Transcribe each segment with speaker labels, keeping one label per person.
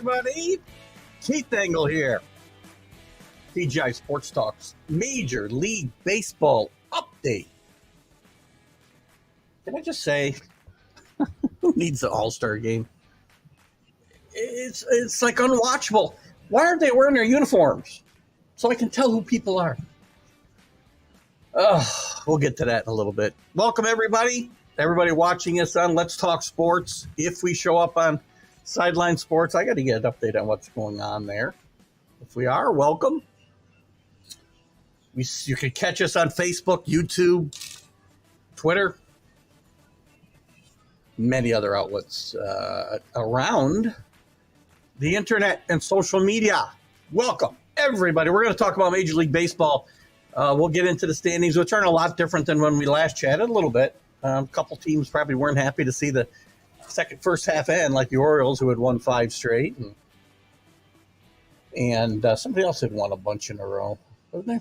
Speaker 1: everybody. Keith Engel here. TGI Sports Talks Major League Baseball update. Can I just say, who needs the All-Star game? It's like unwatchable. Why aren't they wearing their uniforms? So I can tell who people are. We'll get to that in a little bit. Welcome, everybody. Everybody watching us on Let's Talk Sports. If we show up on Sideline Sports, I got to get an update on what's going on there. If we are, welcome. You can catch us on Facebook, YouTube, Twitter, many other outlets around the internet and social media. Welcome, everybody. We're going to talk about Major League Baseball. We'll get into the standings, which aren't a lot different than when we last chatted, a little bit. A couple teams probably weren't happy to see the first half end, like the Orioles, who had won 5 straight. And somebody else had won a bunch in a row.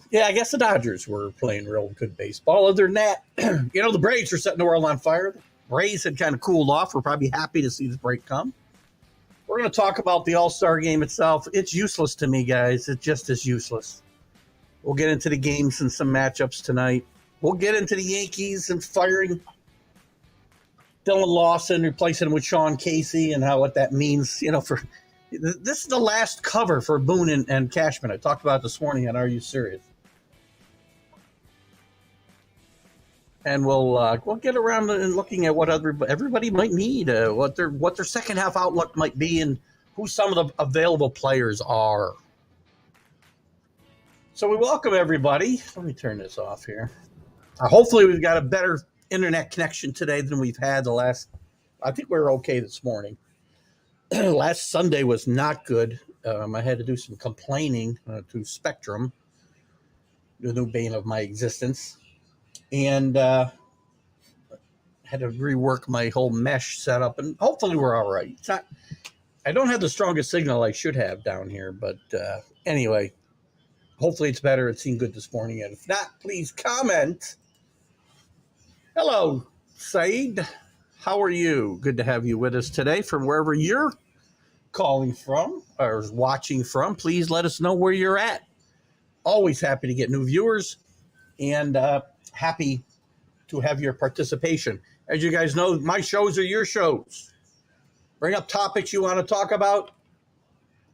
Speaker 1: Yeah, I guess the Dodgers were playing real good baseball. Other than that, the Braves are setting the world on fire. The Rays had kind of cooled off. We're probably happy to see this break come. We're going to talk about the All-Star game itself. It's useless to me, guys. It just is useless. We'll get into the games and some matchups tonight. We'll get into the Yankees and firing Dylan Lawson, replacing him with Sean Casey, and what that means, for this is the last cover for Boone and Cashman. I talked about it this morning on Are You Serious? And we'll get around and looking at what everybody might need, what their second half outlook might be, and who some of the available players are. So we welcome everybody. Let me turn this off here. Hopefully we've got a better internet connection today than we've had the last. I think we were okay this morning. Last Sunday was not good. I had to do some complaining to Spectrum, the new bane of my existence, and had to rework my whole mesh setup. And hopefully we're all right. It's not. I don't have the strongest signal I should have down here, but anyway, hopefully it's better. It seemed good this morning, and if not, please comment. Hello, Saeed. How are you? Good to have you with us today from wherever you're calling from or watching from. Please let us know where you're at. Always happy to get new viewers and happy to have your participation. As you guys know, my shows are your shows. Bring up topics you want to talk about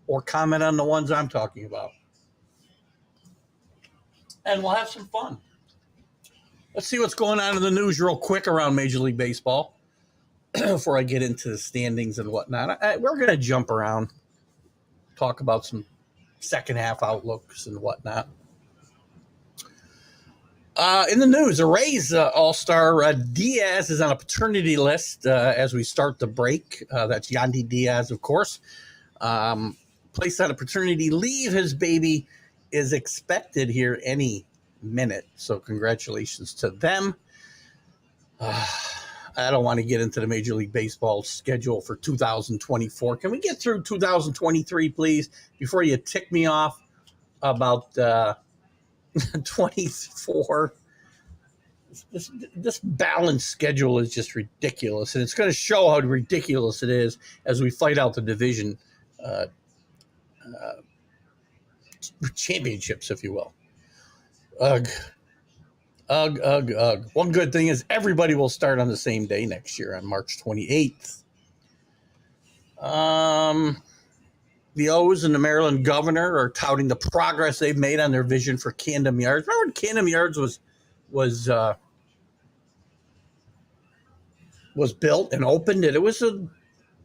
Speaker 1: or comment on the ones I'm talking about. And we'll have some fun. Let's see what's going on in the news real quick around Major League Baseball before I get into the standings and whatnot. We're going to jump around, talk about some second half outlooks and whatnot. In the news, the Rays All-Star Diaz is on a paternity list as we start the break. That's Yandy Diaz, of course. Placed on a paternity leave. His baby is expected here any minute, so congratulations to them. I don't want to get into the Major League Baseball schedule for 2024. Can we get through 2023, please, before you tick me off about 24? This balanced schedule is just ridiculous, and it's going to show how ridiculous it is as we fight out the division championships, if you will. Ugh. One good thing is everybody will start on the same day next year on March 28th. The O's and the Maryland governor are touting the progress they've made on their vision for Camden Yards. Remember when Camden Yards was built and opened, and it was a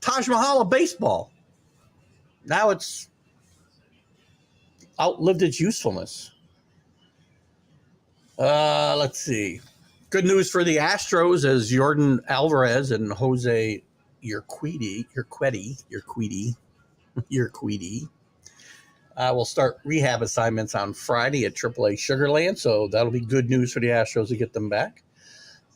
Speaker 1: Taj Mahal of baseball. Now it's outlived its usefulness. Let's see. Good news for the Astros as Jordan Alvarez and Jose Urquidy will start rehab assignments on Friday at AAA Sugarland, so that'll be good news for the Astros to get them back.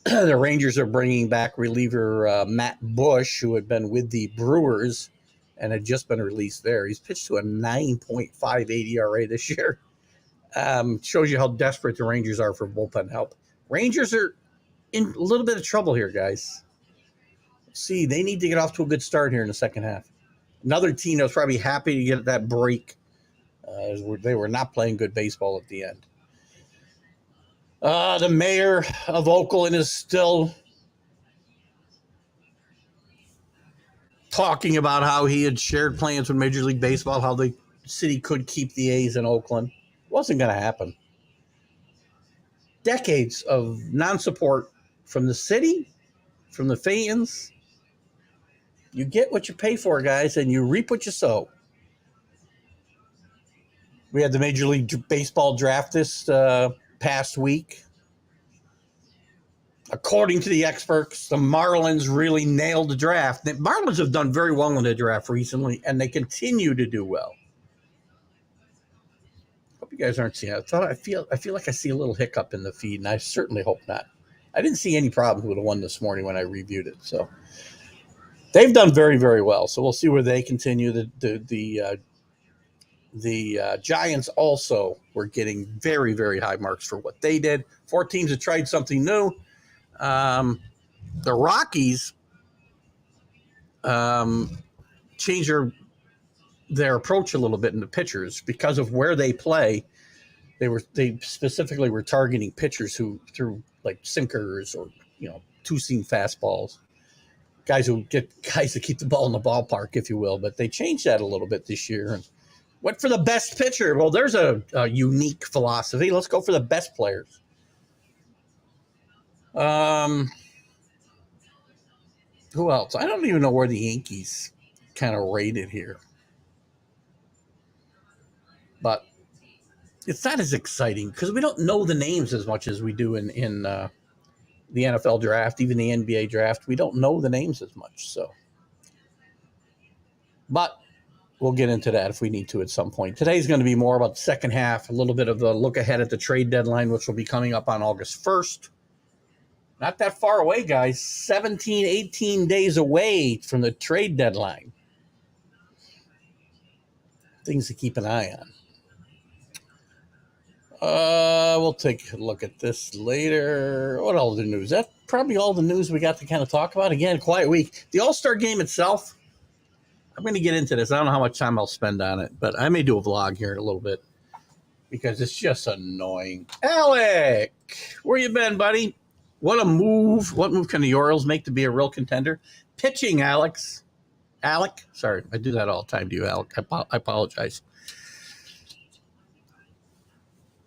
Speaker 1: The Rangers are bringing back reliever Matt Bush, who had been with the Brewers and had just been released there. He's pitched to a 9.58 ERA this year. Shows you how desperate the Rangers are for bullpen help. Rangers are in a little bit of trouble here, guys. See, they need to get off to a good start here in the second half. Another team that was probably happy to get that break. They were not playing good baseball at the end. The mayor of Oakland is still talking about how he had shared plans with Major League Baseball, how the city could keep the A's in Oakland. It wasn't going to happen. Decades of non-support from the city, from the fans. You get what you pay for, guys, and you reap what you sow. We had the Major League Baseball draft this past week. According to the experts, the Marlins really nailed the draft. The Marlins have done very well in the draft recently, and they continue to do well. Hope you guys aren't seeing it. I feel like I see a little hiccup in the feed, and I certainly hope not. I didn't see any problems with the one this morning when I reviewed it. So they've done very, very well. So we'll see where they continue. The Giants also were getting very, very high marks for what they did. 4 teams have tried something new. The Rockies changed their approach a little bit in the pitchers because of where they play. They specifically were targeting pitchers who threw like sinkers or two-seam fastballs, guys that keep the ball in the ballpark, if you will. But they changed that a little bit this year and went for the best pitcher. Well, there's a unique philosophy. Let's go for the best players. Who else? I don't even know where the Yankees kind of rated here. But it's not as exciting because we don't know the names as much as we do in the NFL draft, even the NBA draft. We don't know the names as much. So, but we'll get into that if we need to at some point. Today's going to be more about the second half, a little bit of a look ahead at the trade deadline, which will be coming up on August 1st. Not that far away, guys. 17, 18 days away from the trade deadline. Things to keep an eye on. We'll take a look at this later. What other news? That's probably all the news we got to kind of talk about. Again, quiet week. The All-Star game itself, I'm going to get into this. I don't know how much time I'll spend on it, but I may do a vlog here in a little bit because it's just annoying. Alec, where you been, buddy? What a move. What move can the Orioles make to be a real contender? Pitching, Alex. Alec? Sorry, I do that all the time to you, Alec. I apologize.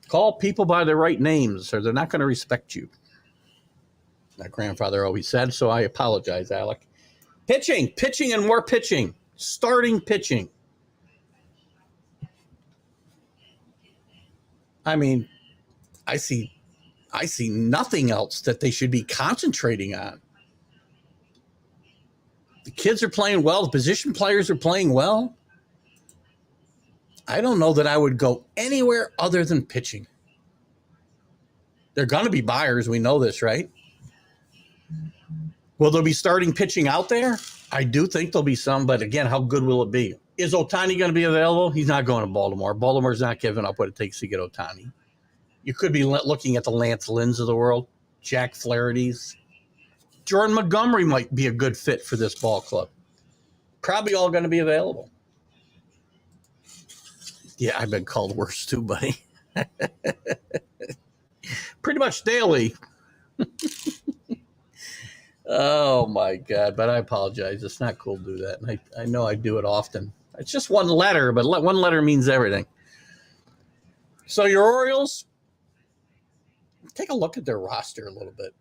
Speaker 1: Call people by their right names or they're not going to respect you. My grandfather always said, so I apologize, Alec. Pitching and more pitching. Starting pitching. I mean, I see nothing else that they should be concentrating on. The kids are playing well. The position players are playing well. I don't know that I would go anywhere other than pitching. They're going to be buyers. We know this, right? Will there be starting pitching out there? I do think there'll be some, but again, how good will it be? Is Ohtani going to be available? He's not going to Baltimore. Baltimore's not giving up what it takes to get Ohtani. You could be looking at the Lance Lynn's of the world, Jack Flaherty's. Jordan Montgomery might be a good fit for this ball club. Probably all going to be available. Yeah, I've been called worse too, buddy. Pretty much daily. Oh, my God. But I apologize. It's not cool to do that. And I know I do it often. It's just one letter, but one letter means everything. So your Orioles, take a look at their roster a little bit.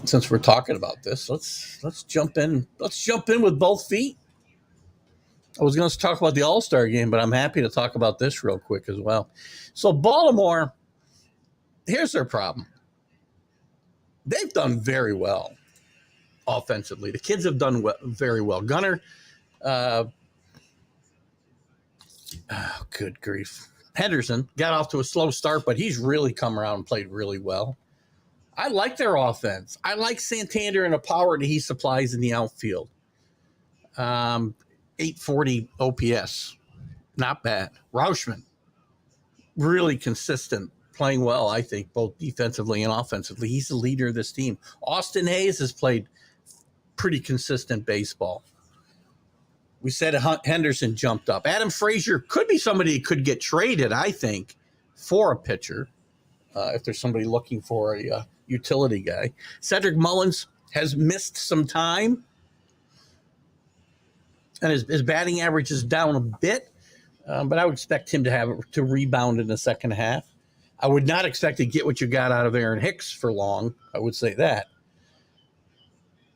Speaker 1: Since we're talking about this, let's jump in. Let's jump in with both feet. I was going to talk about the All-Star game, but I'm happy to talk about this real quick as well. So Baltimore, here's their problem. They've done very well offensively. The kids have done very well. Gunnar, good grief. Henderson got off to a slow start, but he's really come around and played really well. I like their offense. I like Santander and the power that he supplies in the outfield. 840 OPS. Not bad. Rauschman, really consistent, playing well, I think, both defensively and offensively. He's the leader of this team. Austin Hayes has played pretty consistent baseball. We said Henderson jumped up. Adam Frazier could be somebody who could get traded, I think, for a pitcher if there's somebody looking for a utility guy. Cedric Mullins has missed some time, and his batting average is down a bit, but I would expect him to rebound in the second half. I would not expect to get what you got out of Aaron Hicks for long. I would say that.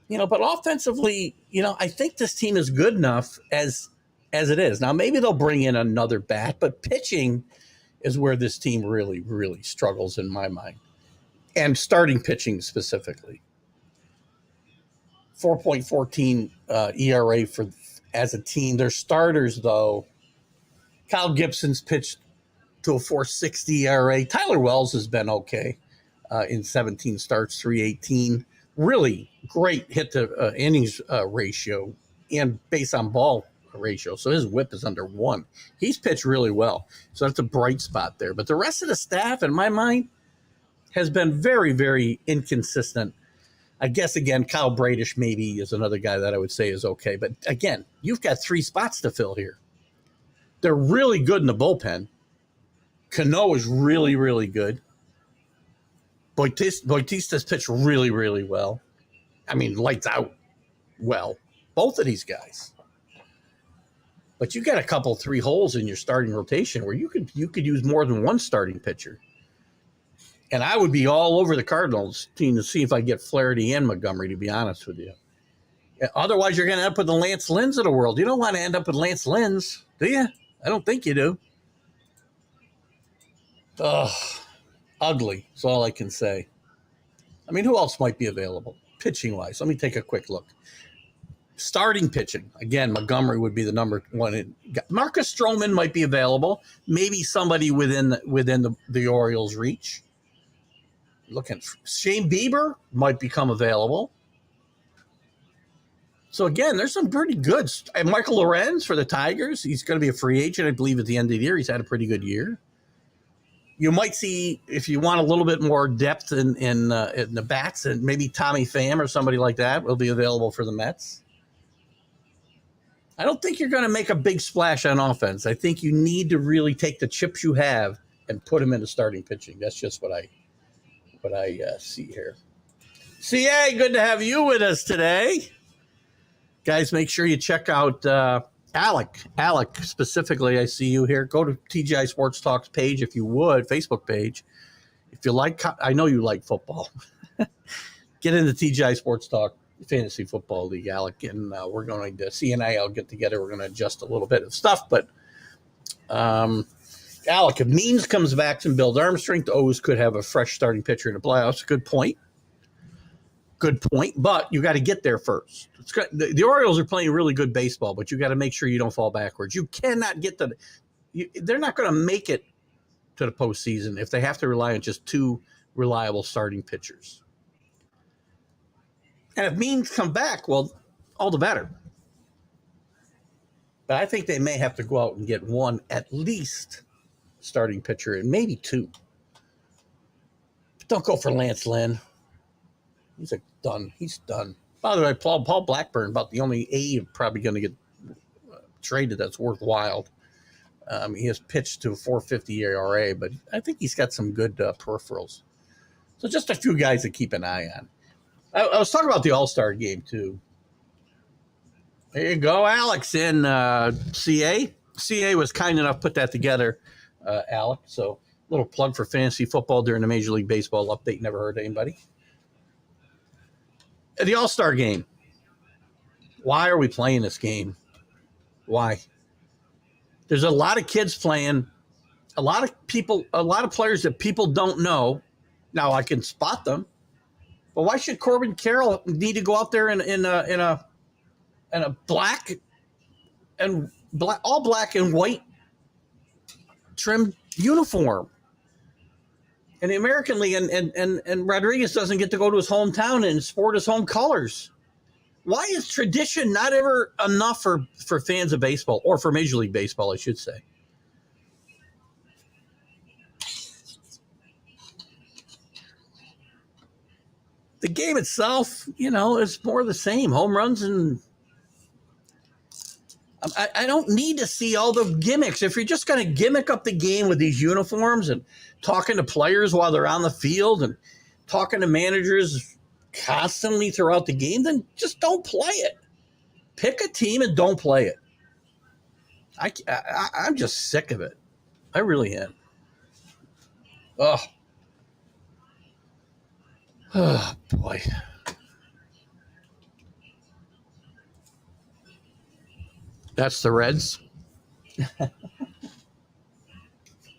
Speaker 1: But offensively, I think this team is good enough as it is. Now, maybe they'll bring in another bat, but pitching is where this team really, really struggles in my mind. And starting pitching specifically. 4.14 ERA as a team. Their starters, though, Kyle Gibson's pitched to a 4.60 ERA. Tyler Wells has been okay in 17 starts, 3.18. Really great hit to innings ratio and base on ball ratio. So his whip is under 1. He's pitched really well. So that's a bright spot there. But the rest of the staff, in my mind, has been very, very inconsistent. I guess, again, Kyle Bradish maybe is another guy that I would say is okay. But, again, you've got 3 spots to fill here. They're really good in the bullpen. Cano is really, really good. Bautista's pitched really, really well. I mean, lights out well. Both of these guys. But you got a couple, 3 holes in your starting rotation where you could use more than one starting pitcher. And I would be all over the Cardinals team to see if I get Flaherty and Montgomery, to be honest with you. Otherwise, you're going to end up with the Lance Lynn's of the world. You don't want to end up with Lance Lynn's, do you? I don't think you do. Ugh, ugly is all I can say. I mean, who else might be available pitching-wise? Let me take a quick look. Starting pitching. Again, Montgomery would be the number 1. Marcus Stroman might be available. Maybe somebody within the Orioles' reach. Looking, Shane Bieber might become available. So, again, there's some pretty good. And Michael Lorenz for the Tigers. He's going to be a free agent, I believe, at the end of the year. He's had a pretty good year. You might see, if you want a little bit more depth in the bats, and maybe Tommy Pham or somebody like that will be available for the Mets. I don't think you're going to make a big splash on offense. I think you need to really take the chips you have and put them into starting pitching. That's just what I see here. CA, good to have you with us today. Guys, make sure you check out Alec. Alec, specifically, I see you here. Go to TGI Sports Talks page, if you would, Facebook page. If you like, I know you like football. Get into TGI Sports Talk Fantasy Football League, Alec, and we're going to, CNI, I'll get together. We're going to adjust a little bit of stuff, but Alec, if Means comes back and Bill Armstrong, the O's could have a fresh starting pitcher in the playoffs. Good point. But you got to get there first. The Orioles are playing really good baseball, but you got to make sure you don't fall backwards. You cannot get they're not going to make it to the postseason if they have to rely on just 2 reliable starting pitchers. And if Means come back, well, all the better. But I think they may have to go out and get 1 at least starting pitcher and maybe 2. But don't go for Lance Lynn. He's done. He's done. By the way, Paul Blackburn, about the only A probably going to get traded that's worthwhile. He has pitched to a 4.50 ERA, but I think he's got some good peripherals. So just a few guys to keep an eye on. I was talking about the All-Star game, too. There you go, Alex in CA. CA was kind enough to put that together, Alex. So a little plug for fantasy football during the Major League Baseball update. Never heard anybody. The All-Star game. Why are we playing this game? Why? There's a lot of kids playing, a lot of players that people don't know. Now I can spot them, but why should Corbin Carroll need to go out there in a black and all black and white trimmed uniform? And the American League and Rodriguez doesn't get to go to his hometown and sport his home colors. Why is tradition not ever enough for fans of baseball, or for Major League Baseball, I should say? The game itself, is more the same. Home runs and I don't need to see all the gimmicks. If you're just going to gimmick up the game with these uniforms and talking to players while they're on the field and talking to managers constantly throughout the game, then just don't play it. Pick a team and don't play it. I'm just sick of it. I really am. Oh, oh boy. That's the Reds.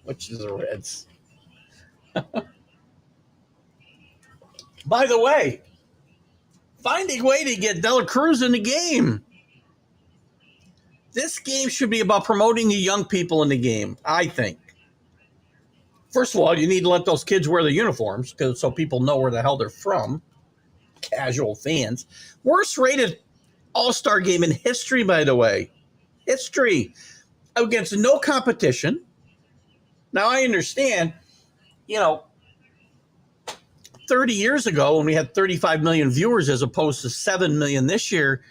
Speaker 1: Which is the Reds. By the way, finding a way to get Dela Cruz in the game. This game should be about promoting the young people in the game, I think. First of all, you need to let those kids wear the uniforms so people know where the hell they're from. Casual fans. Worst rated All-Star game in history, by the way. History. Against no competition. Now, I understand, 30 years ago when we had 35 million viewers as opposed to 7 million this year,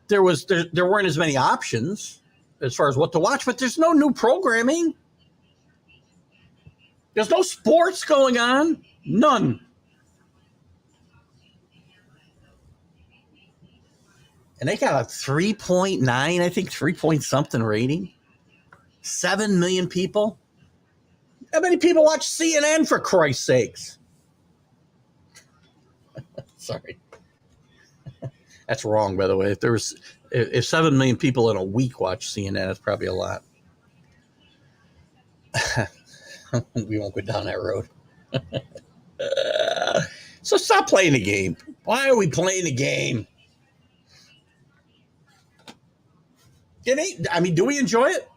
Speaker 1: there weren't as many options as far as what to watch, but there's no new programming. There's no sports going on. None. And they got a 3.9, I think 3 point something rating. 7 million people. How many people watch CNN, for Christ's sakes? Sorry. That's wrong, by the way. If 7 million people in a week watch CNN, that's probably a lot. We won't go down that road. So stop playing the game. Why are we playing the game? Do we enjoy it?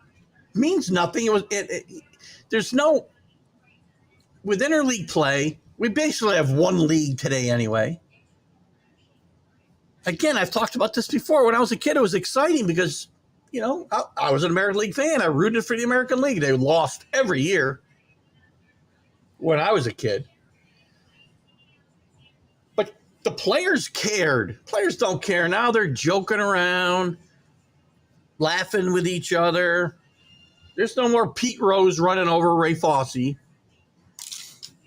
Speaker 1: It means nothing. There's no, with interleague play, we basically have one league today anyway. Again, I've talked about this before. When I was a kid, it was exciting because, I was an American League fan. I rooted for the American League. They lost every year when I was a kid. But the players cared. Players don't care. Now they're joking around, laughing with each other. There's no more Pete Rose running over Ray Fosse.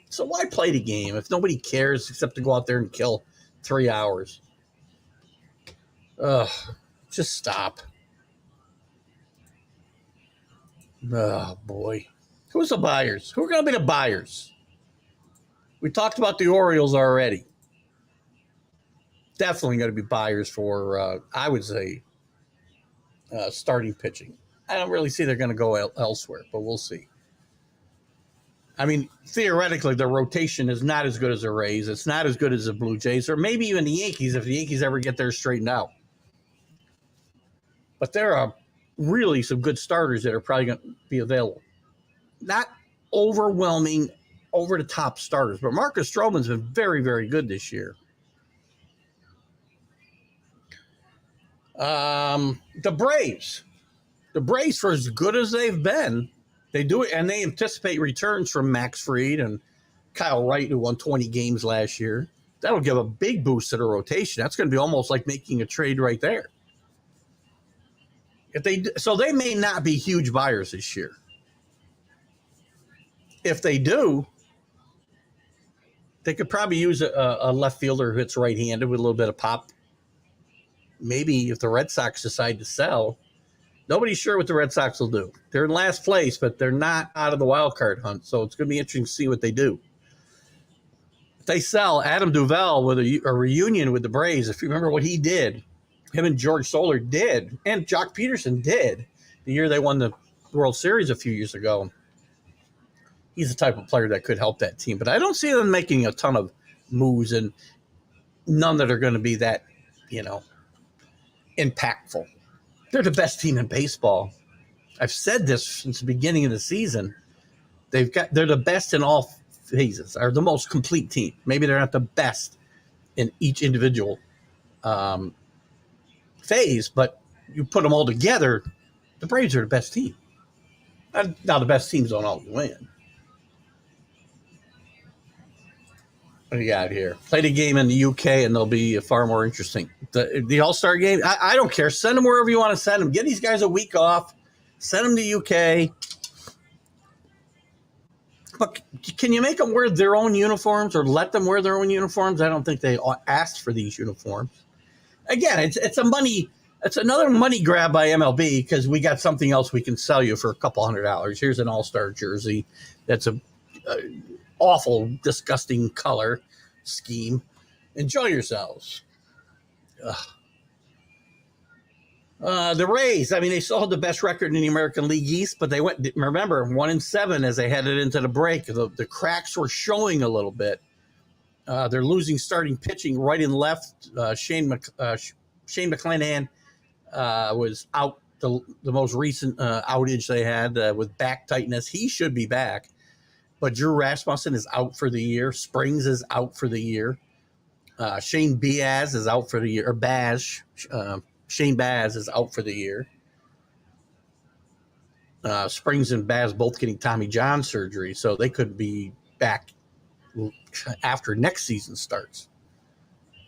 Speaker 1: So why play the game if nobody cares except to go out there and kill 3 hours? Ugh, just stop. Oh, boy. Who's the buyers? Who are going to be the buyers? We talked about the Orioles already. Definitely going to be buyers for, I would say, starting pitching. I don't really see they're going to go elsewhere, but we'll see. Theoretically, the rotation is not as good as the Rays. It's not as good as the Blue Jays, or maybe even the Yankees if the Yankees ever get theirs straightened out. But there are really some good starters that are probably going to be available. Not overwhelming, over-the-top starters, but Marcus Stroman's been very, very good this year. The Braves. The Braves, for as good as they've been, they do it, and they anticipate returns from Max Fried and Kyle Wright, who won 20 games last year. That'll give a big boost to the rotation. That's going to be almost like making a trade right there. So they may not be huge buyers this year. If they do, they could probably use a left fielder who hits right-handed with a little bit of pop. Maybe if the Red Sox decide to sell, nobody's sure what the Red Sox will do. They're in last place, but they're not out of the wild card hunt, so it's going to be interesting to see what they do. If they sell Adam Duvall with a reunion with the Braves, if you remember what he did, him and George Soler did, and Jock Peterson did, the year they won the World Series a few years ago. He's the type of player that could help that team. But I don't see them making a ton of moves, and none that are going to be that, impactful. They're the best team in baseball. I've said this since the beginning of the season. They're the best in all phases, are the most complete team. Maybe they're not the best in each individual phase, but you put them all together, the Braves are the best team. Now, the best teams don't always win. What do you got here? Play the game in the UK and they'll be far more interesting. The All-Star game, I don't care. Send them wherever you want to send them. Get these guys a week off. Send them to UK. But can you make them wear their own uniforms or let them wear their own uniforms? I don't think they asked for these uniforms. Again, it's another money grab by MLB because we got something else we can sell you for a couple $100. Here's an All-Star jersey that's a awful, disgusting color scheme. Enjoy yourselves. The Rays, I mean, they still had the best record in the American League East, but they went, remember, 1-7 as they headed into the break. The cracks were showing a little bit. They're losing starting pitching right and left. Shane McClanahan was out the most recent outage they had with back tightness. He should be back. But Drew Rasmussen is out for the year. Springs is out for the year. Shane Baz is out for the year. Or Baz. Shane Baz is out for the year. Springs and Baz both getting Tommy John surgery, so they could be back after next season starts.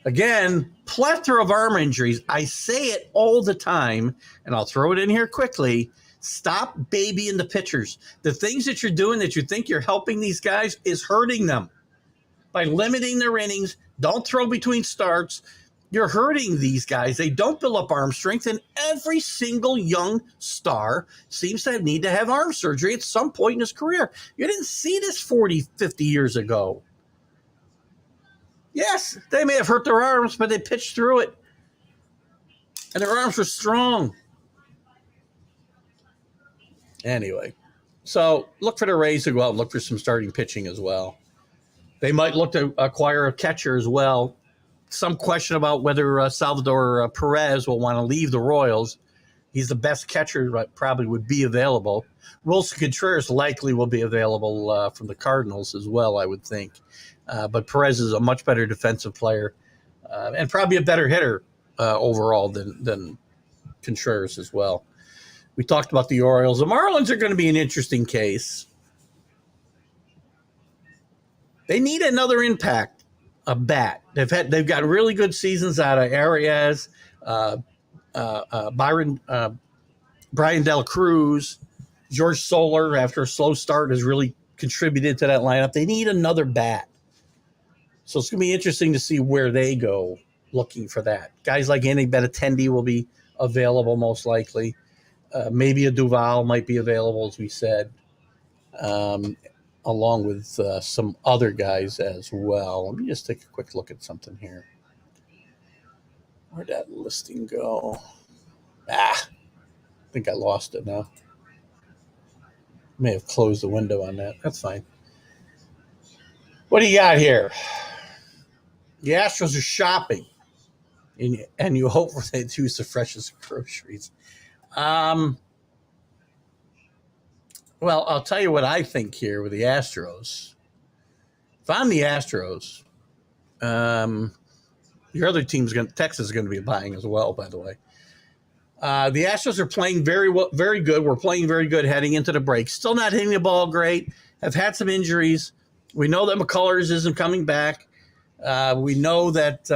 Speaker 1: Again, plethora of arm injuries. I say it all the time, and I'll throw it in here quickly. Stop babying the pitchers. The things that you're doing that you think you're helping these guys is hurting them. By limiting their innings, don't throw between starts. You're hurting these guys. They don't build up arm strength, and every single young star seems to need to have arm surgery at some point in his career. You didn't see this 40, 50 years ago. Yes, they may have hurt their arms, but they pitched through it. And their arms were strong. Anyway, so look for the Rays to go out and look for some starting pitching as well. They might look to acquire a catcher as well. Some question about whether Salvador Perez will want to leave the Royals. He's the best catcher that probably would be available. Wilson Contreras likely will be available from the Cardinals as well, I would think. But Perez is a much better defensive player and probably a better hitter overall than Contreras as well. We talked about the Orioles. The Marlins are going to be an interesting case. They need another impact, a bat. They've got really good seasons out of Arias, Brian Del Cruz, George Soler. After a slow start, has really contributed to that lineup. They need another bat, so it's going to be interesting to see where they go looking for that. Guys like Andy Benintendi will be available most likely. Maybe a Duval might be available, as we said. Along with some other guys as well. Let me just take a quick look at something here. Where'd that listing go? I think I lost it now. May have closed the window on that. That's fine. What do you got here? The Astros are shopping, and you hope they use the freshest groceries. Well, I'll tell you what I think here with the Astros. If I'm the Astros, your other team's Texas is going to be buying as well, by the way. The Astros are playing very well, very good. We're playing very good heading into the break. Still not hitting the ball great. Have had some injuries. We know that McCullers isn't coming back. We know that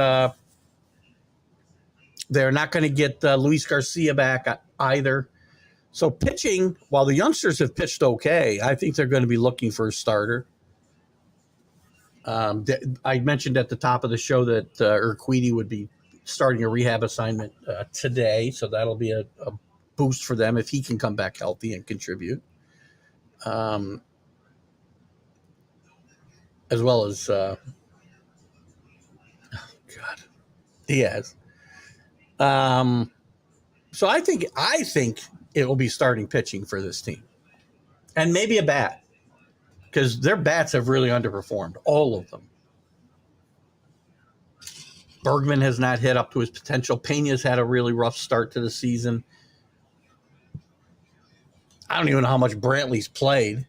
Speaker 1: they're not going to get Luis Garcia back either. So pitching, while the youngsters have pitched okay, I think they're going to be looking for a starter. I mentioned at the top of the show that Urquidy would be starting a rehab assignment today, so that'll be a boost for them if he can come back healthy and contribute. As well as Diaz. So I think it will be starting pitching for this team, and maybe a bat, because their bats have really underperformed, all of them. Bergman has not hit up to his potential. Pena's had a really rough start to the season. I don't even know how much Brantley's played.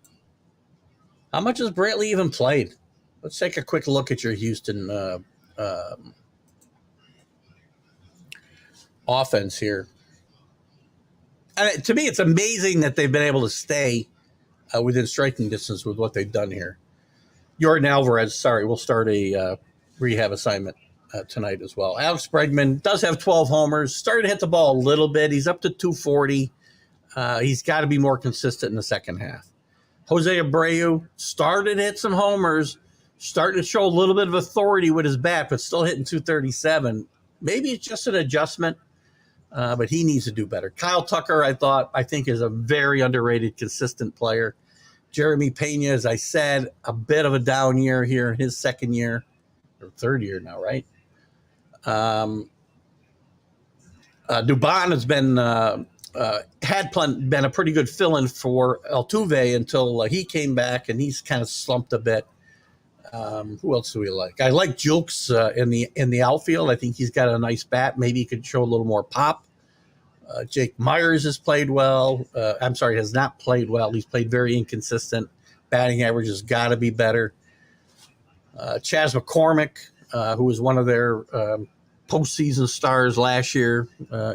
Speaker 1: How much has Brantley even played? Let's take a quick look at your Houston offense here. And to me, it's amazing that they've been able to stay within striking distance with what they've done here. Jordan Alvarez, sorry, will start a rehab assignment tonight as well. Alex Bregman does have 12 homers. Started to hit the ball a little bit. He's up to 240. He's got to be more consistent in the second half. Jose Abreu started to hit some homers, starting to show a little bit of authority with his bat, but still hitting 237. Maybe it's just an adjustment, but he needs to do better. Kyle Tucker, I think is a very underrated, consistent player. Jeremy Pena, as I said, a bit of a down year here in his second year, or third year now, right? Dubon has been been a pretty good fill-in for Altuve until he came back, and he's kind of slumped a bit. Who else do we like? I like Julks in the outfield. I think he's got a nice bat. Maybe he could show a little more pop. Jake Myers has played well. Has not played well. He's played very inconsistent. Batting average has got to be better. Chas McCormick, who was one of their postseason stars last year,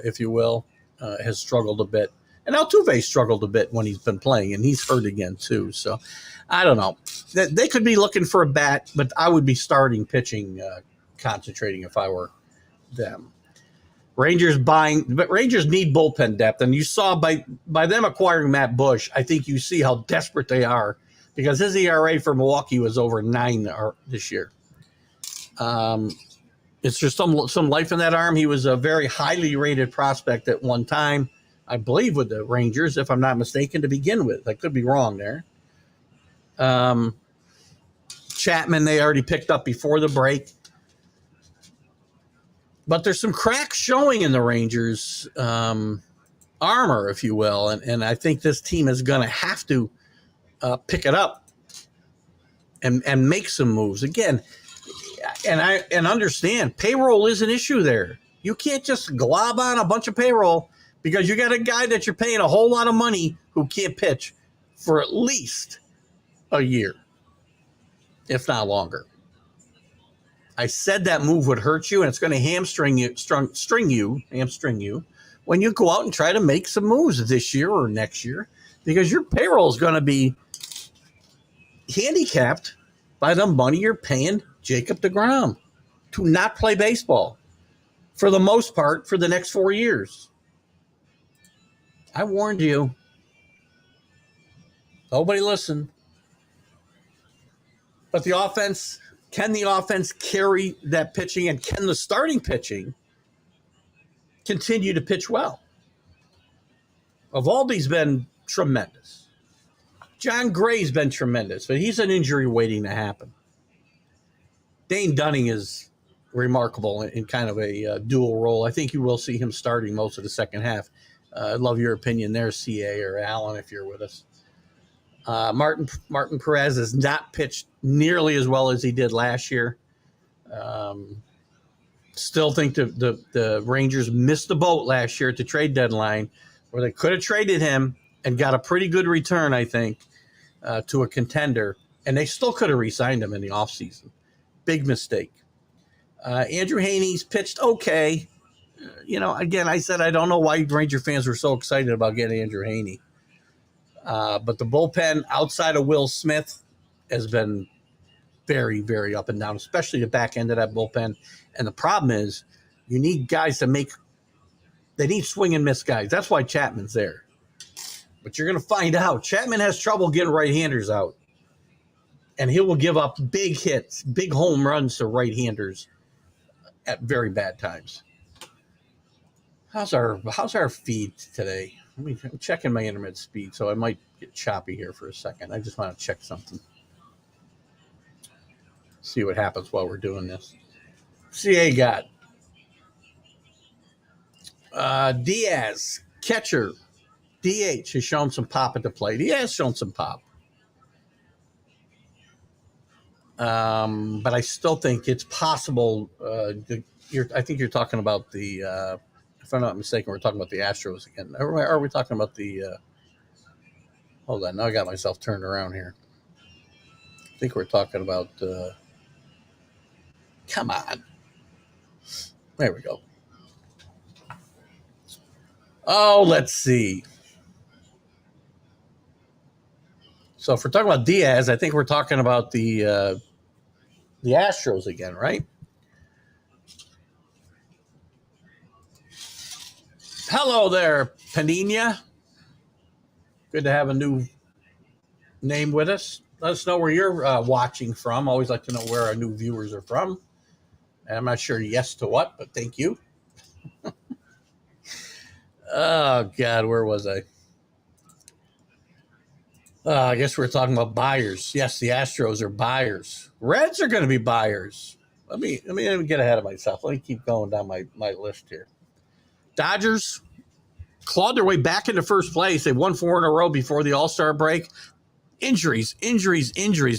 Speaker 1: if you will, has struggled a bit. And Altuve struggled a bit when he's been playing, and he's hurt again too. So I don't know. They could be looking for a bat, but I would be starting pitching, concentrating if I were them. Rangers need bullpen depth, and you saw by them acquiring Matt Bush, I think you see how desperate they are, because his ERA for Milwaukee was over 9 this year. It's just some life in that arm. He was a very highly rated prospect at one time, I believe, with the Rangers, if I'm not mistaken, to begin with. I could be wrong there. Chapman, they already picked up before the break. But there's some cracks showing in the Rangers' armor, if you will. And I think this team is going to have to pick it up and make some moves. Again, and understand, payroll is an issue there. You can't just glob on a bunch of payroll because you got a guy that you're paying a whole lot of money who can't pitch for at least a year, if not longer. I said that move would hurt you, and it's going to hamstring you when you go out and try to make some moves this year or next year, because your payroll is going to be handicapped by the money you're paying Jacob deGrom to not play baseball for the most part for the next 4 years. I warned you. Nobody listened. But the offense, can the offense carry that pitching, and can the starting pitching continue to pitch well? Evaldi's been tremendous. John Gray's been tremendous, but he's an injury waiting to happen. Dane Dunning is remarkable in kind of a dual role. I think you will see him starting most of the second half. I'd love your opinion there, CA or Alan, if you're with us. Martin Perez has not pitched nearly as well as he did last year. Still think the Rangers missed the boat last year at the trade deadline, where they could have traded him and got a pretty good return, I think, to a contender, and they still could have re-signed him in the offseason. Big mistake. Andrew Heaney's pitched okay. Again, I said I don't know why Ranger fans were so excited about getting Andrew Heaney. But the bullpen outside of Will Smith has been very, very up and down, especially the back end of that bullpen. And the problem is you need guys they need swing and miss guys. That's why Chapman's there. But you're going to find out Chapman has trouble getting right-handers out. And he will give up big hits, big home runs to right-handers at very bad times. How's our feed today? I'm checking my internet speed, so I might get choppy here for a second. I just want to check something. See what happens while we're doing this. CA got Diaz, catcher, DH, has shown some pop at the plate. He has shown some pop. But I still think it's possible. I think you're talking about the, if I'm not mistaken, we're talking about the Astros again. Are we talking about the, hold on, now I got myself turned around here. I think we're talking about, come on. There we go. Oh, let's see. So if we're talking about Diaz, I think we're talking about the Astros again, right? Hello there, Panina. Good to have a new name with us. Let us know where you're watching from. Always like to know where our new viewers are from. And I'm not sure yes to what, but thank you. Oh, God, where was I? I guess we're talking about buyers. Yes, the Astros are buyers. Reds are going to be buyers. Let me get ahead of myself. Let me keep going down my list here. Dodgers clawed their way back into first place. They won 4 in a row before the All-Star break. Injuries.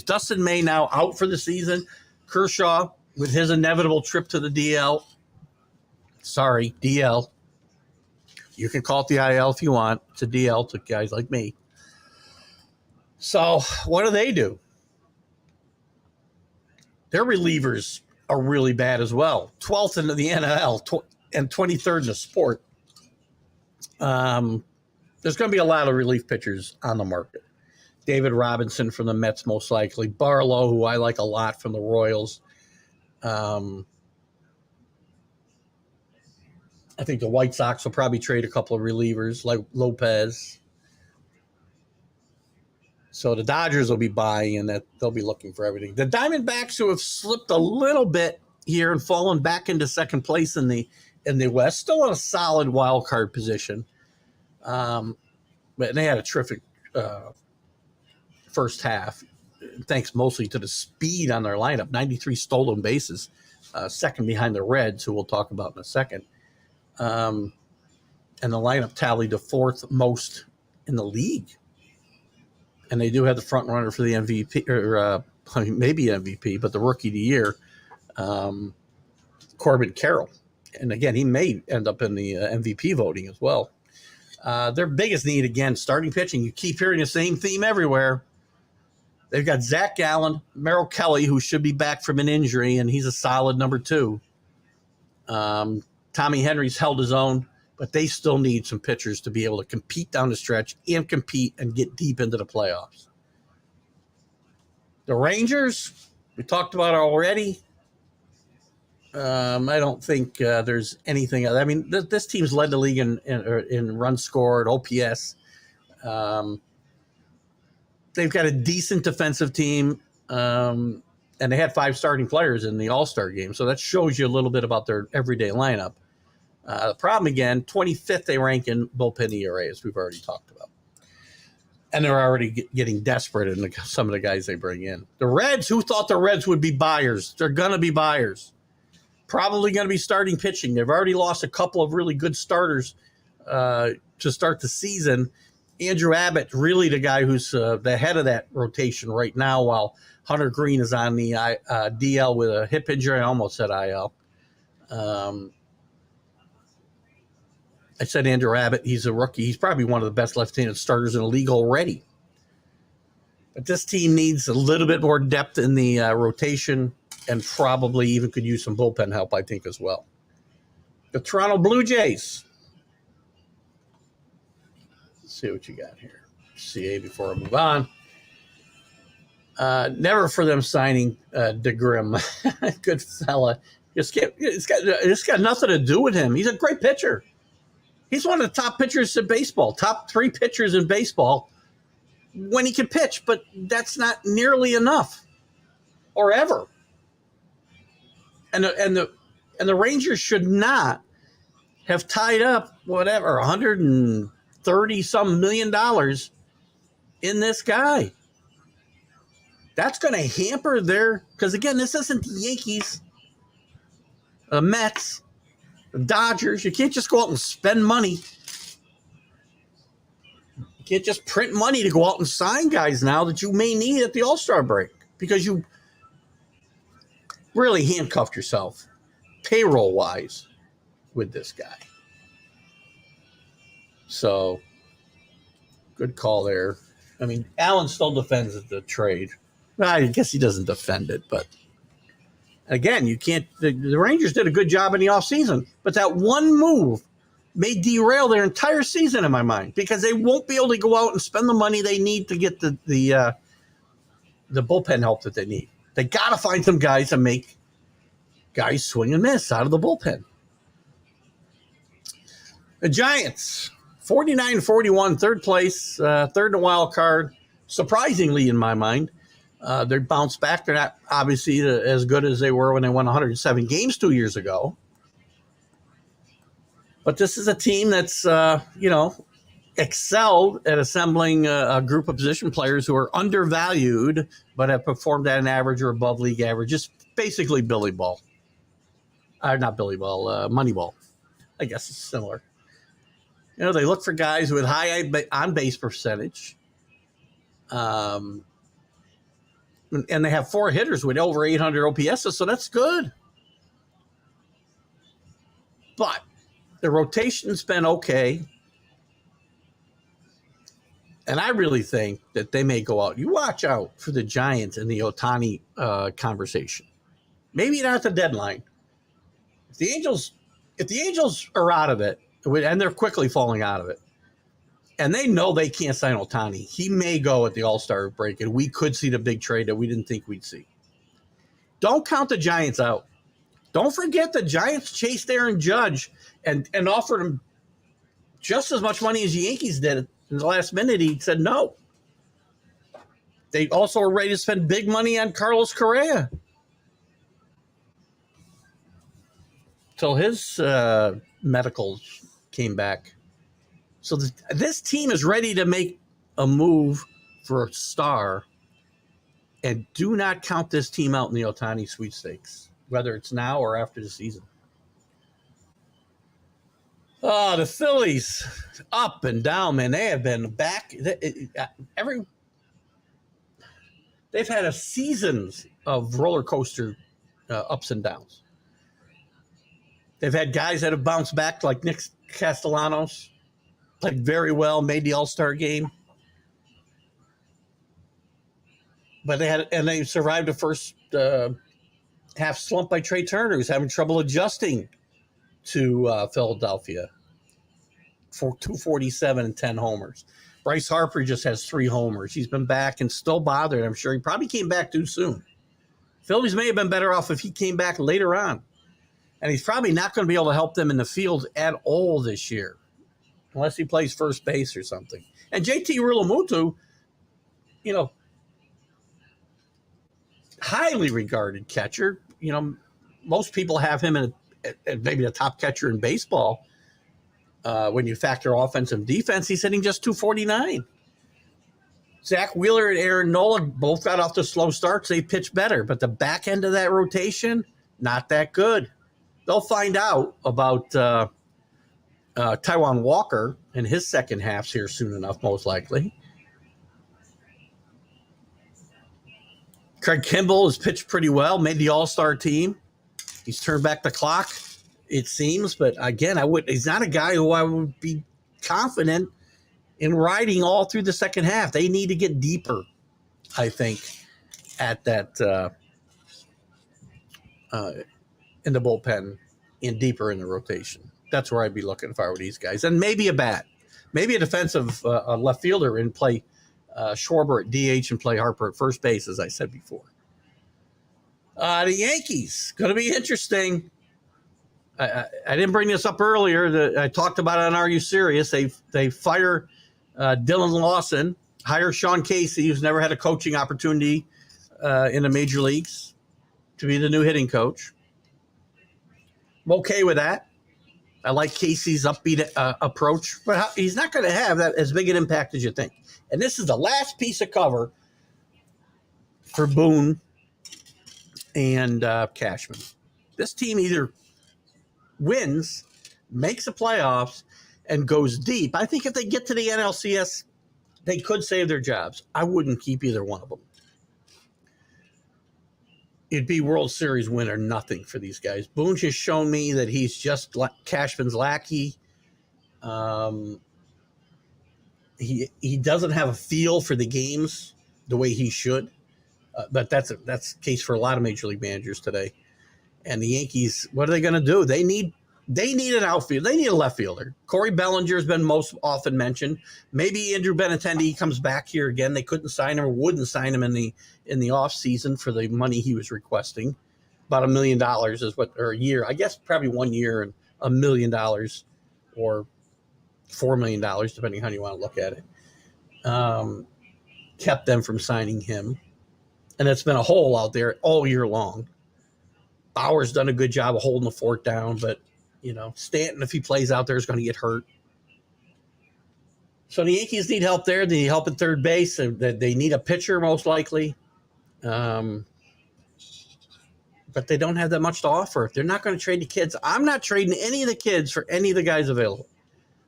Speaker 1: Dustin May now out for the season. Kershaw with his inevitable trip to the DL. Sorry, DL. You can call it the IL if you want. It's a DL to guys like me. So what do? Their relievers are really bad as well. 12th in the NL and 23rd in the sport. There's going to be a lot of relief pitchers on the market. David Robinson from the Mets, most likely. Barlow, who I like a lot from the Royals. I think the White Sox will probably trade a couple of relievers like Lopez. So the Dodgers will be buying, and that they'll be looking for everything. The Diamondbacks, who have slipped a little bit here and fallen back into second place in the West, still in a solid wild card position. But they had a terrific first half, thanks mostly to the speed on their lineup. 93 stolen bases, second behind the Reds, who we'll talk about in a second. And the lineup tallied the 4th most in the league. And they do have the front runner for the MVP, or maybe MVP, but the Rookie of the Year, Corbin Carroll. And again, he may end up in the MVP voting as well. Their biggest need, again, starting pitching. You keep hearing the same theme everywhere. They've got Zach Gallen, Merrill Kelly, who should be back from an injury, and he's a solid number 2. Tommy Henry's held his own, but they still need some pitchers to be able to compete down the stretch and compete and get deep into the playoffs. The Rangers, we talked about it already. I don't think there's anything else. I mean, this team's led the league in runs scored, OPS. They've got a decent defensive team, and they had 5 starting players in the All-Star game, so that shows you a little bit about their everyday lineup. The problem, again, 25th they rank in bullpen ERA, as we've already talked about. And they're already getting desperate in some of the guys they bring in. The Reds, who thought the Reds would be buyers? They're going to be buyers. Probably going to be starting pitching. They've already lost a couple of really good starters to start the season. Andrew Abbott, really the guy who's the head of that rotation right now, while Hunter Green is on the DL with a hip injury. I almost said IL. I said Andrew Abbott. He's a rookie. He's probably one of the best left-handed starters in the league already. But this team needs a little bit more depth in the rotation, and probably even could use some bullpen help, I think, as well. The Toronto Blue Jays. Let's see what you got here. CA before I move on. Never for them signing DeGrom. Good fella. It's got nothing to do with him. He's a great pitcher. He's one of the top pitchers in baseball, top 3 pitchers in baseball when he can pitch, but that's not nearly enough or ever. And the Rangers should not have tied up whatever $130-some million in this guy. That's going to hamper because again, this isn't the Yankees, the Mets, the Dodgers. You can't just go out and spend money. You can't just print money to go out and sign guys now that you may need at the All-Star break, because you really handcuffed yourself payroll-wise with this guy. So, good call there. I mean, Allen still defends the trade. I guess he doesn't defend it, but again, you can't. The Rangers did a good job in the offseason, but that one move may derail their entire season in my mind because they won't be able to go out and spend the money they need to get the bullpen help that they need. They got to find some guys to make guys swing and miss out of the bullpen. The Giants, 49-41, third place, third in the wild card. Surprisingly, in my mind, they bounced back. They're not obviously as good as they were when they won 107 games 2 years ago. But this is a team that's, excelled at assembling a group of position players who are undervalued but have performed at an average or above league average. Just basically Billy Ball. Not Billy Ball, Moneyball. I guess it's similar. They look for guys with high on-base percentage. And they have 4 hitters with over 800 OPS, so that's good. But the rotation's been okay. And I really think that they may go out. You watch out for the Giants in the Ohtani conversation. Maybe not at the deadline. If the Angels are out of it, and they're quickly falling out of it, and they know they can't sign Ohtani, he may go at the All-Star break, and we could see the big trade that we didn't think we'd see. Don't count the Giants out. Don't forget the Giants chased Aaron Judge and offered him just as much money as the Yankees did. In the last minute, he said no. They also are ready to spend big money on Carlos Correa till his medicals came back. So this team is ready to make a move for a star, and do not count this team out in the Ohtani sweepstakes, whether it's now or after the season. Oh, the Phillies, up and down, man. They have been back. They've had a seasons of roller coaster ups and downs. They've had guys that have bounced back, like Nick Castellanos, played very well, made the All-Star game. But they survived the first half slump by Trey Turner, who's having trouble adjusting to Philadelphia for 247 and 10 homers. Bryce Harper just has 3 homers. He's been back and still bothered. I'm sure he probably came back too soon. Phillies may have been better off if he came back later on. And he's probably not going to be able to help them in the field at all this year, unless he plays first base or something. And JT Realmuto, highly regarded catcher. Most people have him in maybe the top catcher in baseball. When you factor offense and defense, he's hitting just 249. Zach Wheeler and Aaron Nola both got off to slow starts. They pitched better, but the back end of that rotation, not that good. They'll find out about Taijuan Walker in his second halves here soon enough, most likely. Craig Kimbrell has pitched pretty well, made the All-Star team. He's turned back the clock, it seems. But again, he's not a guy who I would be confident in riding all through the second half. They need to get deeper, I think, at that in the bullpen and deeper in the rotation. That's where I'd be looking if I were these guys. And maybe a bat. Maybe a defensive left fielder and play Schwarber at DH and play Harper at first base, as I said before. The Yankees, going to be interesting. I didn't bring this up earlier. I talked about it on Are You Serious? They fire Dylan Lawson, hire Sean Casey, who's never had a coaching opportunity in the major leagues, to be the new hitting coach. I'm okay with that. I like Casey's upbeat approach, but he's not going to have that as big an impact as you think. And this is the last piece of cover for Boone and Cashman. This team either wins, makes the playoffs, and goes deep. I think if they get to the NLCS, they could save their jobs. I wouldn't keep either one of them. It'd be World Series win or nothing for these guys. Boone's just shown me that he's just Cashman's lackey. He doesn't have a feel for the games the way he should. But that's the case for a lot of major league managers today. And the Yankees, what are they going to do? They need They need an outfield. They need a left fielder. Corey Bellinger's been most often mentioned. Maybe Andrew Benintendi comes back here again. They couldn't sign him or wouldn't sign him in the off season for the money he was requesting. About $1 million is what, or a year. I guess probably 1 year and $1 million or $4 million, depending how you want to look at it. Kept them from signing him. And it's been a hole out there all year long. Bauer's done a good job of holding the fort down, but Stanton, if he plays out there, is going to get hurt. So the Yankees need help there. They need help at third base. They need a pitcher, most likely. But they don't have that much to offer. They're not going to trade the kids. I'm not trading any of the kids for any of the guys available.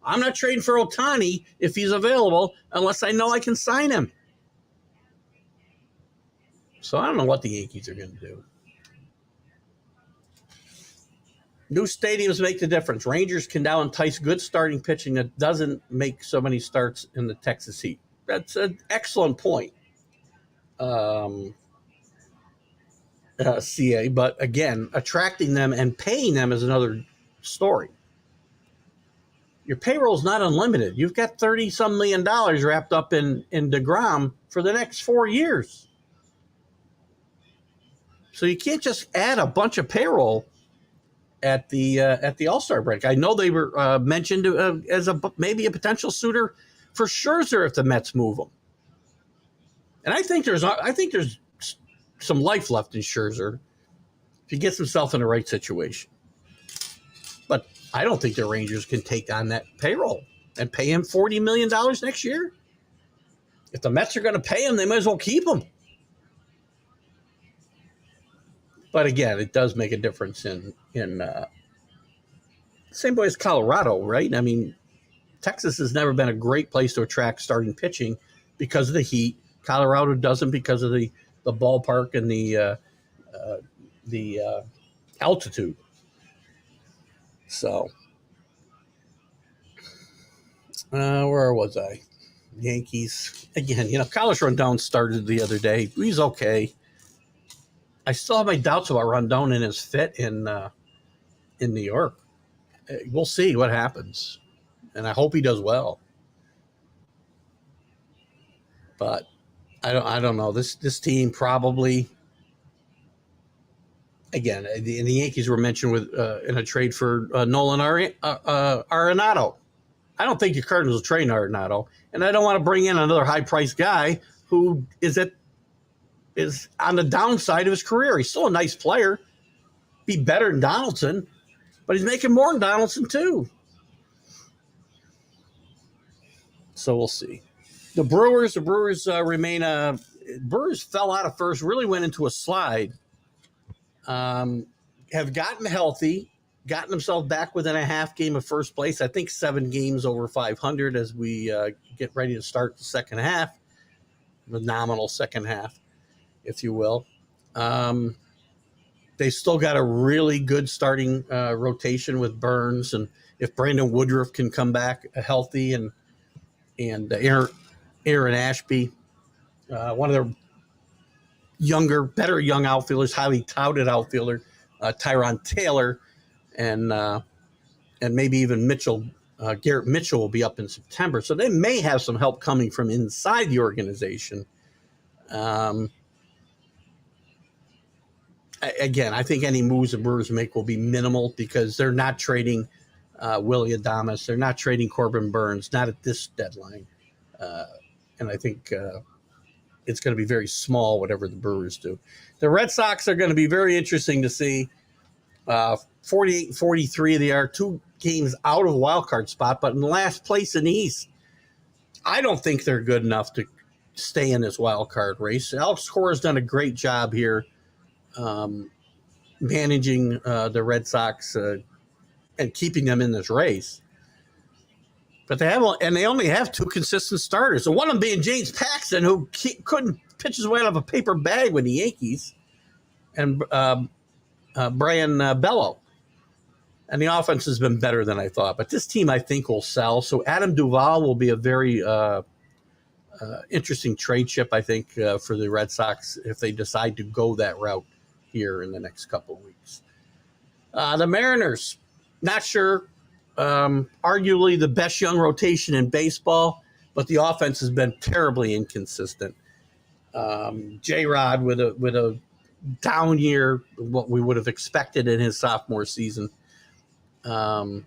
Speaker 1: I'm not trading for Ohtani if he's available unless I know I can sign him. So I don't know what the Yankees are going to do. New stadiums make the difference. Rangers can now entice good starting pitching that doesn't make so many starts in the Texas heat. That's an excellent point, CA. But again, attracting them and paying them is another story. Your payroll is not unlimited. You've got $30-some million wrapped up in DeGrom for the next 4 years. So you can't just add a bunch of payroll at the All-Star break. I know they were mentioned as maybe a potential suitor for Scherzer if the Mets move him. And I think there's some life left in Scherzer if he gets himself in the right situation. But I don't think the Rangers can take on that payroll and pay him $40 million next year. If the Mets are going to pay him, they might as well keep him. But again, it does make a difference in same way as Colorado, right? I mean, Texas has never been a great place to attract starting pitching because of the heat. Colorado doesn't because of the ballpark and the altitude. So, where was I? Yankees again. Carlos Rondon started the other day. He's okay. I still have my doubts about Rondon and his fit in New York. We'll see what happens, and I hope he does well. But I don't know. This team probably, again, the Yankees were mentioned with in a trade for Nolan Arenado. I don't think the Cardinals will trade Arenado, and I don't want to bring in another high-priced guy who is on the downside of his career. He's still a nice player, be better than Donaldson, but he's making more than Donaldson too. So we'll see. The Brewers remain. Brewers fell out of first, really went into a slide. Have gotten healthy, gotten themselves back within a half game of first place. I think 7 games over 500 as we get ready to start the second half, the nominal second half, if you will. They still got a really good starting rotation with Burns, and if Brandon Woodruff can come back healthy, and Aaron Ashby, one of their better young outfielders, highly touted outfielder, Tyron Taylor, and maybe even Garrett Mitchell will be up in September. So they may have some help coming from inside the organization. Again, I think any moves the Brewers make will be minimal because they're not trading Willy Adames. They're not trading Corbin Burns, not at this deadline. And I think it's going to be very small, whatever the Brewers do. The Red Sox are going to be very interesting to see. 48 and 43, they are 2 games out of a wild card spot, but in last place in the East. I don't think they're good enough to stay in this wild card race. Alex Cora has done a great job here managing the Red Sox and keeping them in this race. But they only have 2 consistent starters. And one of them being James Paxton, who couldn't pitch his way out of a paper bag with the Yankees, and Brian Bello. And the offense has been better than I thought. But this team, I think, will sell. So Adam Duvall will be a very interesting trade chip, I think, for the Red Sox if they decide to go that route here in the next couple of weeks. The Mariners, Not sure. Arguably the best young rotation in baseball, but the offense has been terribly inconsistent. J. Rod with a down year, what we would have expected in his sophomore season. Um,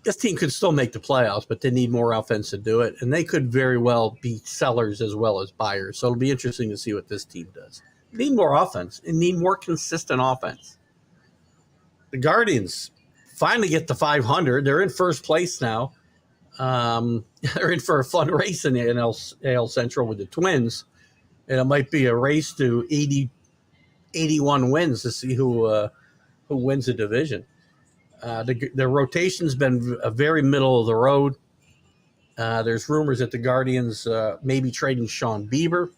Speaker 1: this team could still make the playoffs, but they need more offense to do it, and they could very well be sellers as well as buyers. So it'll be interesting to see what this team does. Need more offense and need more consistent offense. The Guardians finally get to 500. They're in first place now. They're in for a fun race in the AL Central with the Twins, and it might be a race to 81 wins to see who wins the division. The rotation's been a very middle of the road. There's rumors that the Guardians may be trading Sean Bieber,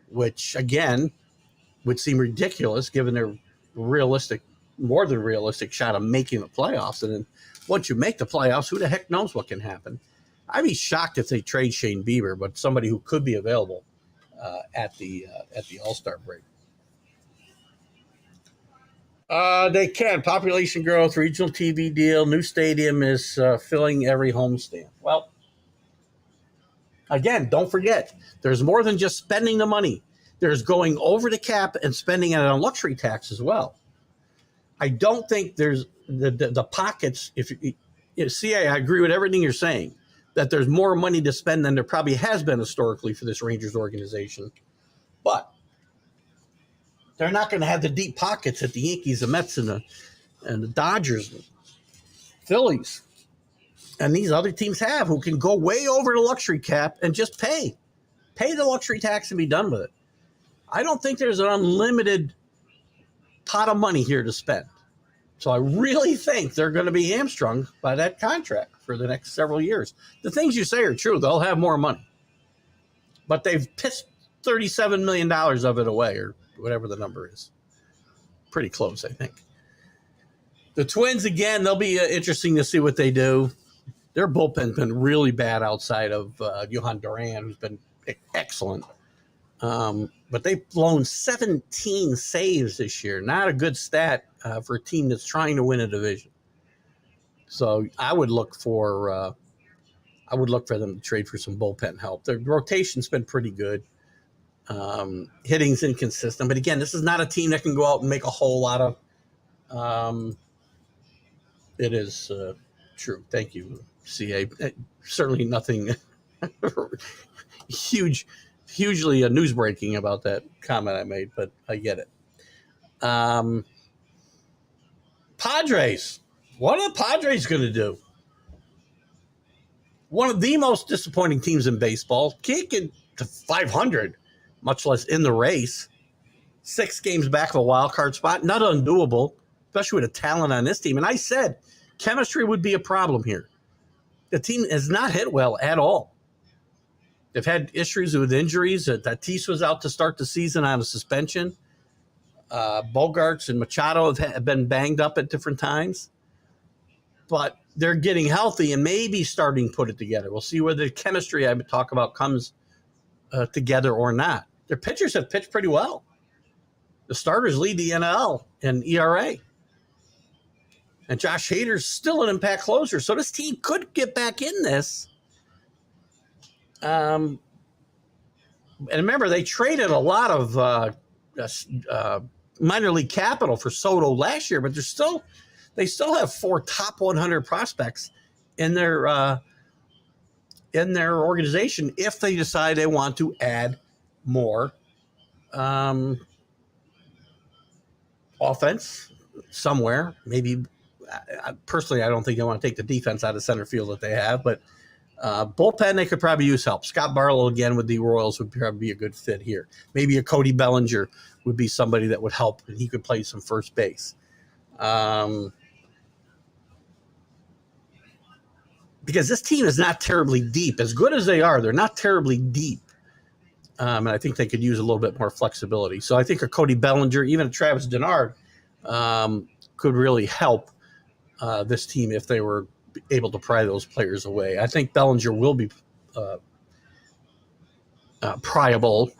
Speaker 1: which again would seem ridiculous given their more than realistic shot of making the playoffs. And then once you make the playoffs, who the heck knows what can happen? I'd be shocked if they trade Shane Bieber, but somebody who could be available at the All-Star break. They can. Population growth, regional TV deal, new stadium is filling every homestand. Well, again, don't forget, there's more than just spending the money. There's going over the cap and spending it on luxury tax as well. I don't think there's the pockets. CA, I agree with everything you're saying, that there's more money to spend than there probably has been historically for this Rangers organization. But they're not going to have the deep pockets that the Yankees, the Mets, and the Dodgers, and Phillies, and these other teams have, who can go way over the luxury cap and just pay the luxury tax and be done with it. I don't think there's an unlimited pot of money here to spend. So I really think they're going to be hamstrung by that contract for the next several years. The things you say are true. They'll have more money. But they've pissed $37 million of it away, or whatever the number is. Pretty close, I think. The Twins, again, they'll be interesting to see what they do. Their bullpen's been really bad outside of Johan Duran, who's been excellent. But they've blown 17 saves this year. Not a good stat for a team that's trying to win a division. So I would look for them to trade for some bullpen help. Their rotation's been pretty good. Hitting's inconsistent, but again, this is not a team that can go out and make a whole lot of. It is true. Thank you, CA. Certainly nothing hugely news breaking about that comment I made, but I get it. Padres. What are the Padres going to do? One of the most disappointing teams in baseball. Can't get to 500, much less in the race. 6 games back of a wild card spot. Not undoable, especially with the talent on this team. And I said chemistry would be a problem here. The team has not hit well at all. They've had issues with injuries. Tatis was out to start the season on a suspension. Bogarts and Machado have been banged up at different times. But they're getting healthy and maybe starting to put it together. We'll see whether the chemistry I would talk about comes together or not. Their pitchers have pitched pretty well. The starters lead the NL in ERA. And Josh Hader's still an impact closer. So this team could get back in this. And remember, they traded a lot of minor league capital for Soto last year, but they still have 4 top 100 prospects in their organization if they decide they want to add more offense somewhere. Maybe personally, I don't think they want to take the defense out of center field that they have, but bullpen, they could probably use help. Scott Barlow, again, with the Royals would probably be a good fit here. Maybe a Cody Bellinger would be somebody that would help, and he could play some first base. Because this team is not terribly deep. As good as they are, they're not terribly deep. And I think they could use a little bit more flexibility. So I think a Cody Bellinger, even a Travis Denard, could really help this team if they were able to pry those players away. I think Bellinger will be pryable,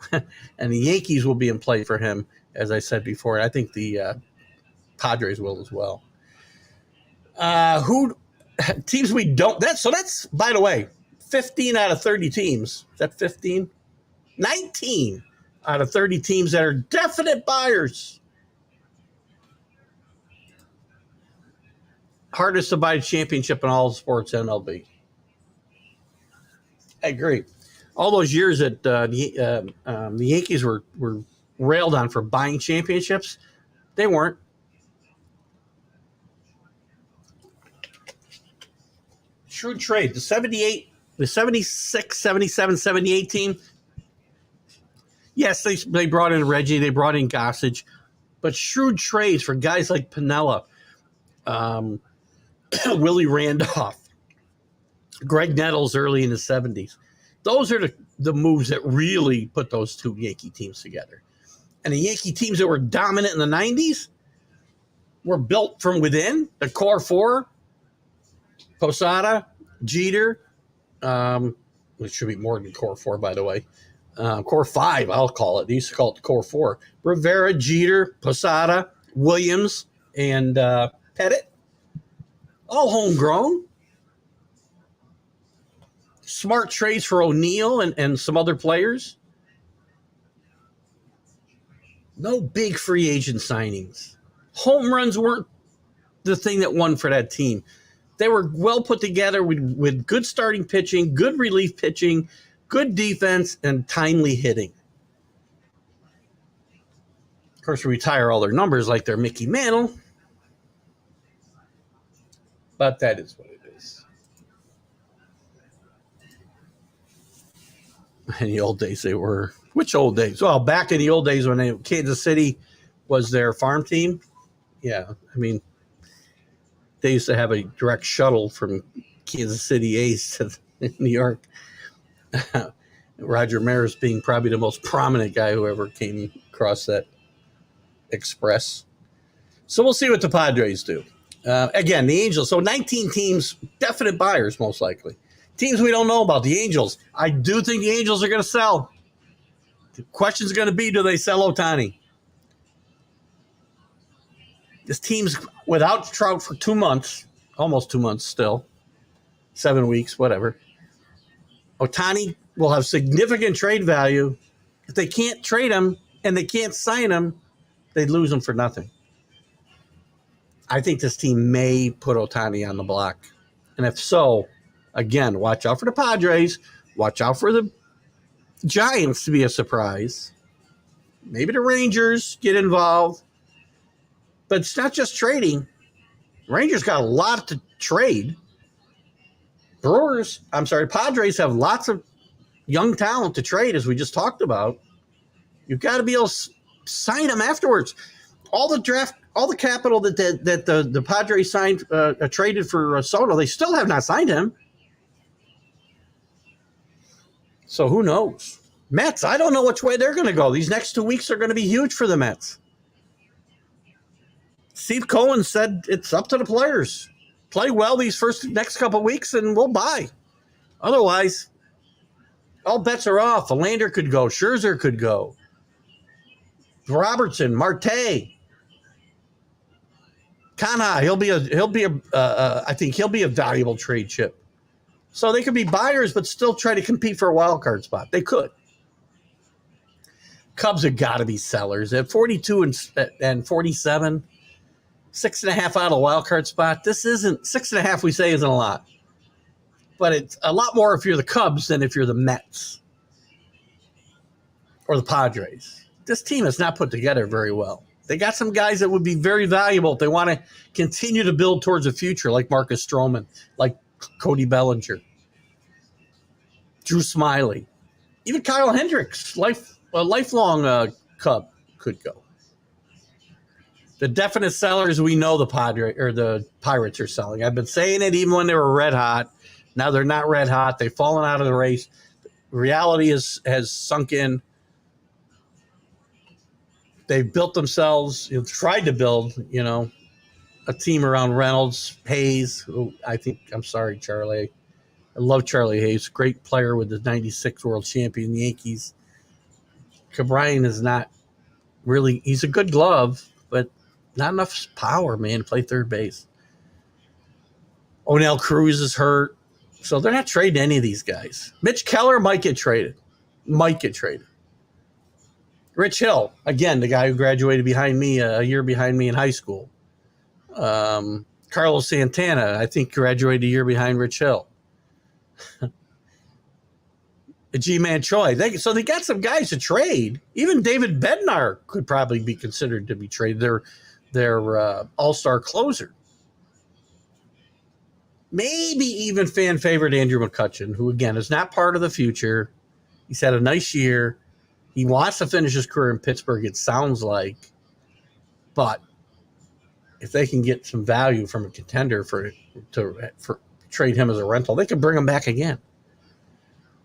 Speaker 1: and the Yankees will be in play for him, as I said before. I think the Padres will as well. Who teams we don't? That's by the way, 15 out of 30 teams. Is that 15? 19 out of 30 teams that are definite buyers. Hardest to buy championship in all sports, MLB. I agree. All those years that the Yankees were railed on for buying championships, they weren't. Shrewd trade. The 78, the 76, 77, 78 team, yes, they brought in Reggie, they brought in Gossage, but shrewd trades for guys like Piniella, um, Willie Randolph, Greg Nettles early in the 70s. Those are the moves that really put those two Yankee teams together. And the Yankee teams that were dominant in the 90s were built from within. The core four, Posada, Jeter, it should be more than core four, by the way. Core five, I'll call it. They used to call it the core four. Rivera, Jeter, Posada, Williams, and Pettit. All homegrown. Smart trades for O'Neill and some other players. No big free agent signings. Home runs weren't the thing that won for that team. They were well put together with good starting pitching, good relief pitching, good defense, and timely hitting. Of course, we retire all their numbers like they're Mickey Mantle. But that is what it is. In the old days, they were. Which old days? Well, back in the old days when Kansas City was their farm team. Yeah, I mean, they used to have a direct shuttle from Kansas City A's to New York. Roger Maris being probably the most prominent guy who ever came across that express. So we'll see what the Padres do. Again, the Angels. So 19 teams, definite buyers most likely. Teams we don't know about, the Angels. I do think the Angels are going to sell. The question's going to be, do they sell Ohtani? This team's without Trout for 2 months, almost 2 months still, 7 weeks, whatever. Ohtani will have significant trade value. If they can't trade him and they can't sign him, they'd lose him for nothing. I think this team may put Ohtani on the block. And if so, again, watch out for the Padres. Watch out for the Giants to be a surprise. Maybe the Rangers get involved. But it's not just trading. Rangers got a lot to trade. Padres have lots of young talent to trade, as we just talked about. You've got to be able to sign them afterwards. All the capital that the Padres signed, traded for Soto, they still have not signed him. So who knows? Mets, I don't know which way they're going to go. These next 2 weeks are going to be huge for the Mets. Steve Cohen said it's up to the players. Play well these next couple of weeks and we'll buy. Otherwise, all bets are off. Verlander could go. Scherzer could go. Robertson, Marte, Canha, I think he'll be a valuable trade chip. So they could be buyers, but still try to compete for a wild card spot. They could. Cubs have got to be sellers at 42 and 47, 6.5 out of the wild card spot. This isn't 6.5. We say isn't a lot, but it's a lot more if you're the Cubs than if you're the Mets or the Padres. This team is not put together very well. They got some guys that would be very valuable if they want to continue to build towards the future, like Marcus Stroman, like Cody Bellinger, Drew Smyly, even Kyle Hendricks, a lifelong Cub could go. The definite sellers we know the Pirates are selling. I've been saying it even when they were red hot. Now they're not red hot. They've fallen out of the race. Reality has sunk in. They've built themselves, tried to build, a team around Reynolds, Hayes, who I'm sorry, Charlie. I love Charlie Hayes, great player with the 96 world champion Yankees. Cabrine is not really, he's a good glove, but not enough power, man, to play third base. O'Neill Cruz is hurt. So they're not trading any of these guys. Mitch Keller might get traded. Rich Hill, again, the guy who graduated behind me, a year behind me in high school. Carlos Santana, I think, graduated a year behind Rich Hill. G-Man Choi. So they got some guys to trade. Even David Bednar could probably be considered to be traded. Their all-star closer. Maybe even fan favorite Andrew McCutchen, who, again, is not part of the future. He's had a nice year. He wants to finish his career in Pittsburgh, it sounds like. But if they can get some value from a contender for trade him as a rental, they can bring him back again.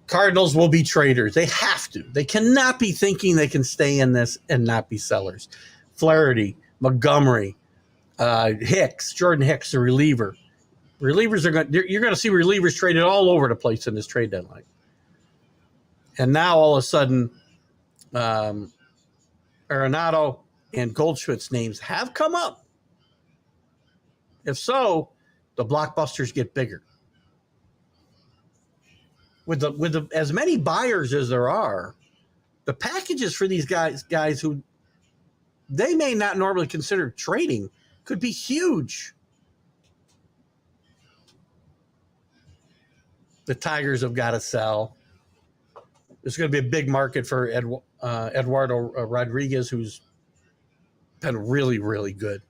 Speaker 1: Cardinals will be traders. They have to. They cannot be thinking they can stay in this and not be sellers. Flaherty, Montgomery, Hicks, Jordan Hicks, the reliever. Relievers you're going to see relievers traded all over the place in this trade deadline. And now all of a sudden, Arenado and Goldschmidt's names have come up. If so, the blockbusters get bigger. With as many buyers as there are, the packages for these guys who they may not normally consider trading could be huge. The Tigers have got to sell. There's going to be a big market for Eduardo Rodriguez, who's been really, really good.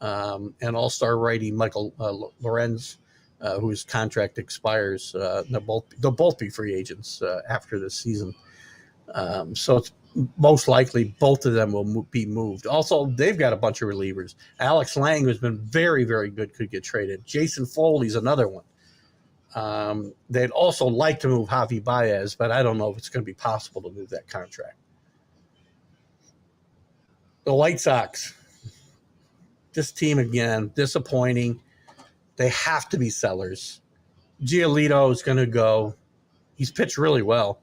Speaker 1: And all-star righty Michael Lorenz, whose contract expires. They'll both be free agents after this season. So it's most likely both of them will be moved. Also, they've got a bunch of relievers. Alex Lang, who's been very, very good, could get traded. Jason Foley's another one. They'd also like to move Javi Baez, but I don't know if it's going to be possible to move that contract. The White Sox. This team, again, disappointing. They have to be sellers. Giolito is going to go. He's pitched really well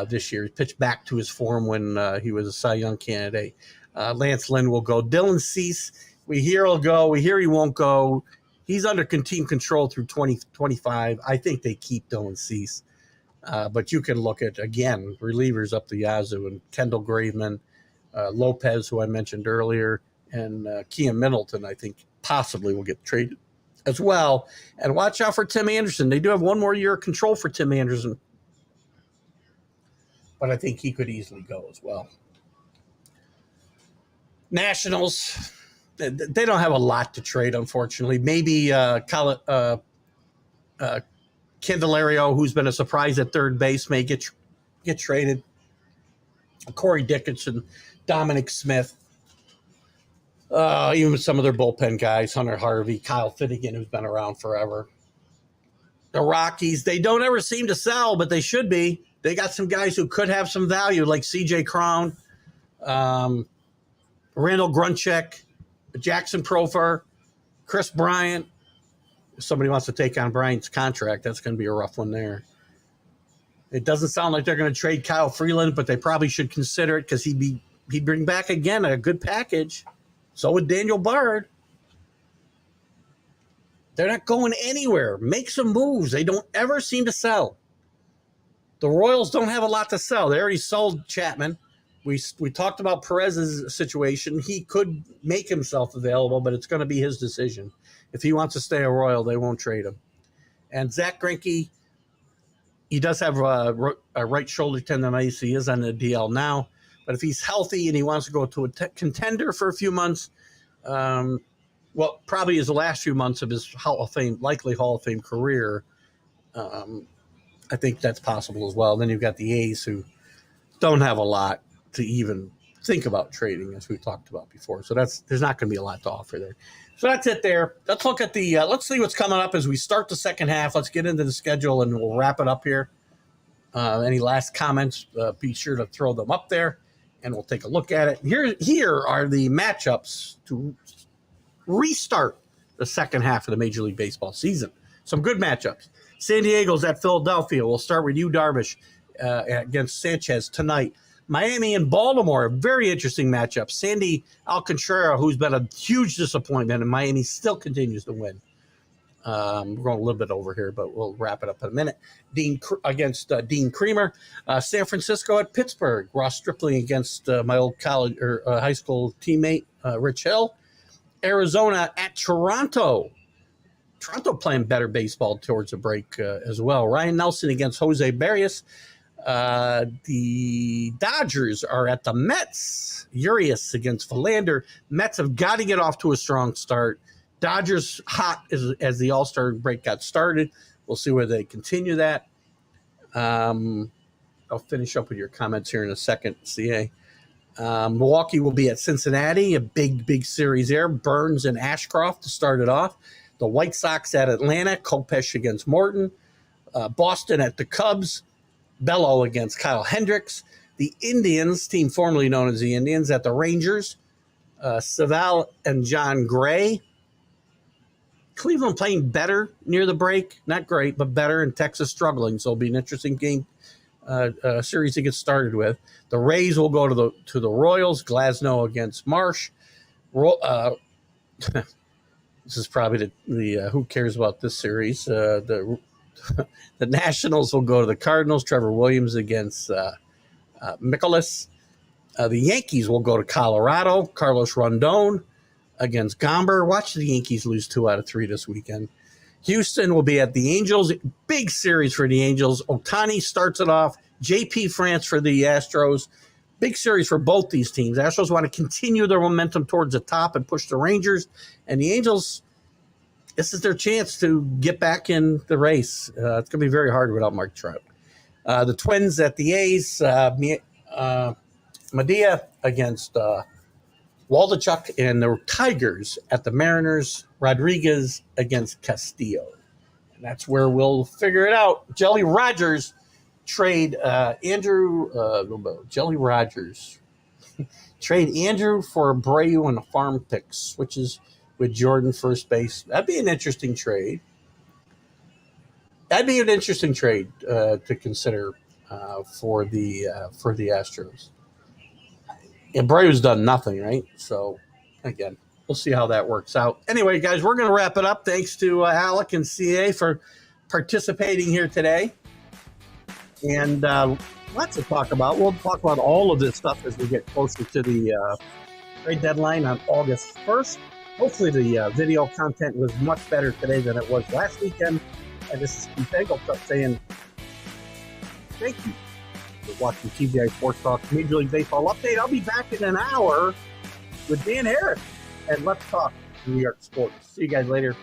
Speaker 1: this year. He pitched back to his form when he was a Cy Young candidate. Lance Lynn will go. Dylan Cease, we hear he'll go. We hear he won't go. He's under team control through 2025. I think they keep Dylan Cease. But you can look at, again, relievers up the yazoo, and Kendall Graveman, Lopez, who I mentioned earlier, and Kian Middleton, I think, possibly will get traded as well. And watch out for Tim Anderson. They do have one more year of control for Tim Anderson, but I think he could easily go as well. Nationals, they don't have a lot to trade, unfortunately. Maybe Candelario, who's been a surprise at third base, may get traded. Corey Dickinson, Dominic Smith, even with some of their bullpen guys, Hunter Harvey, Kyle Finnegan, who's been around forever. The Rockies, they don't ever seem to sell, but they should be. They got some guys who could have some value, like C.J. Cron, Randall Gruncheck, Jackson Profar, Chris Bryant. If somebody wants to take on Bryant's contract, that's going to be a rough one there. It doesn't sound like they're going to trade Kyle Freeland, but they probably should consider it because he'd bring back, again, a good package. So would Daniel Bard. They're not going anywhere. Make some moves. They don't ever seem to sell. The Royals don't have a lot to sell. They already sold Chapman. We talked about Perez's situation. He could make himself available, but it's going to be his decision. If he wants to stay a Royal, they won't trade him. And Zach Greinke, he does have a right shoulder tendonitis. He is on the DL now. But if he's healthy and he wants to go to a contender for a few months, probably his last few months of his likely Hall of Fame career, I think that's possible as well. Then you've got the A's, who don't have a lot to even think about trading, as we talked about before. So there's not going to be a lot to offer there. So that's it there. Let's look at let's see what's coming up as we start the second half. Let's get into the schedule and we'll wrap it up here. Any last comments, be sure to throw them up there and we'll take a look at it. Here are the matchups to restart the second half of the Major League Baseball season. Some good matchups. San Diego's at Philadelphia. We'll start with Yu Darvish against Sanchez tonight. Miami and Baltimore, a very interesting matchup. Sandy Alcantara, who's been a huge disappointment, and Miami still continues to win. We're going a little bit over here, but we'll wrap it up in a minute. Against Dean Creamer. San Francisco at Pittsburgh. Ross Stripling against my old college or high school teammate, Rich Hill. Arizona at Toronto. Toronto playing better baseball towards the break as well. Ryan Nelson against Jose Barrios. The Dodgers are at the Mets. Urias against Verlander. Mets have got to get off to a strong start. Dodgers hot as the All-Star break got started. We'll see where they continue that. I'll finish up with your comments here in a second, CA. Milwaukee will be at Cincinnati, a big series there. Burns and Ashcroft to start it off. The White Sox at Atlanta, Kopesh against Morton. Boston at the Cubs, Bello against Kyle Hendricks. The Indians, team formerly known as the Indians, at the Rangers, Savale and John Gray. Cleveland playing better near the break. Not great, but better, and Texas struggling. So it'll be an interesting game series to get started with. The Rays will go to the Royals. Glasnow against Marsh. This is probably the who cares about this series. The Nationals will go to the Cardinals. Trevor Williams against Mikolas. The Yankees will go to Colorado. Carlos Rondon against Gomber. Watch the Yankees lose 2 out of 3 this weekend. Houston will be at the Angels. Big series for the Angels. Ohtani starts it off. JP France for the Astros. Big series for both these teams. Astros want to continue their momentum towards the top and push the Rangers. And the Angels, this is their chance to get back in the race. It's going to be very hard without Mark Trout. The Twins at the A's. Medea against Waldichuk, and the Tigers at the Mariners. Rodriguez against Castillo. And that's where we'll figure it out. Jelly Rogers trade Jelly Rogers trade Andrew for Abreu and a farm pick, switches with Jordan first base. That'd be an interesting trade. To consider for the Astros. Abreu's done nothing, right? So, again, we'll see how that works out. Anyway, guys, we're going to wrap it up. Thanks to Alec and CA for participating here today. And lots to talk about. We'll talk about all of this stuff as we get closer to the trade deadline on August 1st. Hopefully the video content was much better today than it was last weekend. And this is Keith Engel saying thank you for watching TGI Sports Talk Major League Baseball Update. I'll be back in an hour with Dan Harris, and let's talk New York sports. See you guys later.